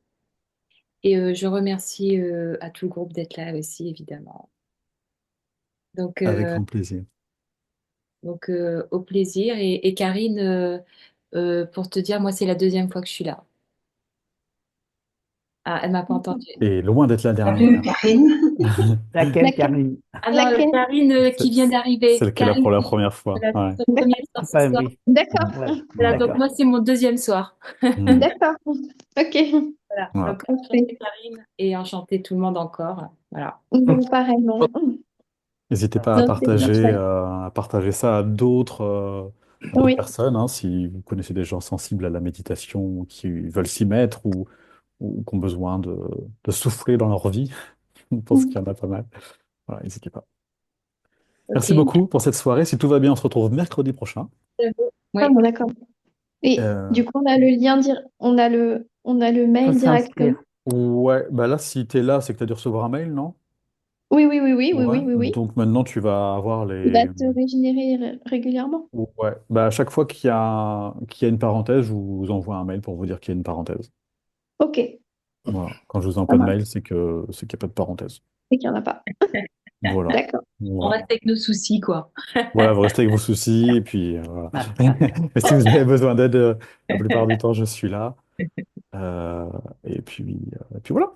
Et je remercie à tout le groupe d'être là aussi, évidemment. Donc,
Avec
euh,
grand plaisir.
donc, au plaisir. Et Karine, pour te dire, moi, c'est la deuxième fois que je suis là. Ah, elle m'a pas entendu.
Et loin d'être la
Salut
dernière.
Karine.
Laquelle,
Laquelle?
Karine?
Ah non,
Laquelle?
Karine
C'est-
qui vient d'arriver.
Celle qui est là
Karine,
pour la
qui
première
c'est
fois.
la
Ouais.
son
D'ac-
premier soir
J'ai
ce
pas
soir.
vu.
Mm.
D'accord.
Ouais,
Voilà, donc
d'accord.
moi, c'est mon deuxième soir.
Mm.
D'accord. Ok.
Voilà.
Voilà.
Donc, enchantée
Parfait.
Karine et enchantée tout le monde encore. Voilà.
Donc, pareillement.
N'hésitez pas
Non, c'est bien chouette.
à partager ça à d'autres
Oui.
personnes, hein, si vous connaissez des gens sensibles à la méditation qui veulent s'y mettre ou qui ont besoin de souffler dans leur vie. Je pense qu'il y en a pas mal. Voilà, n'hésitez pas.
Ok.
Merci beaucoup pour cette soirée. Si tout va bien, on se retrouve mercredi prochain.
Ah
Oui.
bon, d'accord. Et
Euh,
du coup, on a le lien, on a le
Faut
mail directement.
s'inscrire.
ouais, bah là, si tu es là, c'est que tu as dû recevoir un mail, non?
Oui, oui, oui, oui, oui,
Ouais.
oui, oui, oui.
Donc maintenant, tu vas avoir
Il va
les...
te régénérer régulièrement.
Ouais. Bah, à chaque fois qu'il y a une parenthèse, je vous envoie un mail pour vous dire qu'il y a une parenthèse.
Ok,
Voilà. Quand je vous envoie
ça
pas de
marche.
mail, c'est qu'il n'y a pas de parenthèse.
Et qu'il n'y en a pas.
Voilà.
D'accord.
On
Voilà.
reste avec nos soucis, quoi.
Voilà, vous restez avec vos soucis, et puis voilà.
Voilà.
Et si vous avez besoin d'aide, la plupart du temps, je suis là. Euh, et puis voilà.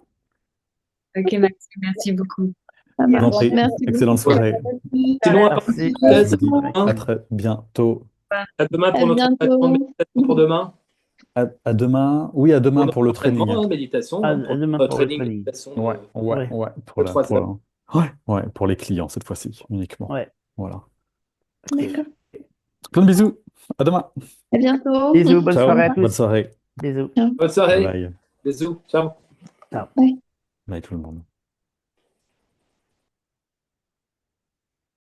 Ok, Maxime, merci beaucoup.
Ça
Je vous en
marche.
prie.
Merci
Excellente
beaucoup.
soirée.
Sinon, à part
Merci.
Je
méditation,
vous dis
Merci.
à
hein,
très bientôt.
à demain
À
pour notre entraînement de
bientôt.
méditation pour demain.
À demain. Oui, à
Pour
demain
notre
pour le
entraînement,
training.
hein, méditation,
À
hein, pour
demain
notre
pour le
training
training.
méditation
Ouais, ouais,
Ouais,
ouais.
de 3 heures.
Ouais, pour les clients cette fois-ci, uniquement.
ouais.
Voilà.
Ok.
D'accord.
Plein de bisous. À demain.
À bientôt.
Bisous, bonne
Au
Ciao.
soirée à
revoir.
Bonne
tous.
soirée.
Bisous.
Ciao.
Bonne
Bye
soirée.
bye.
Bisous. Ciao.
Ciao.
Bye.
Bye tout le monde.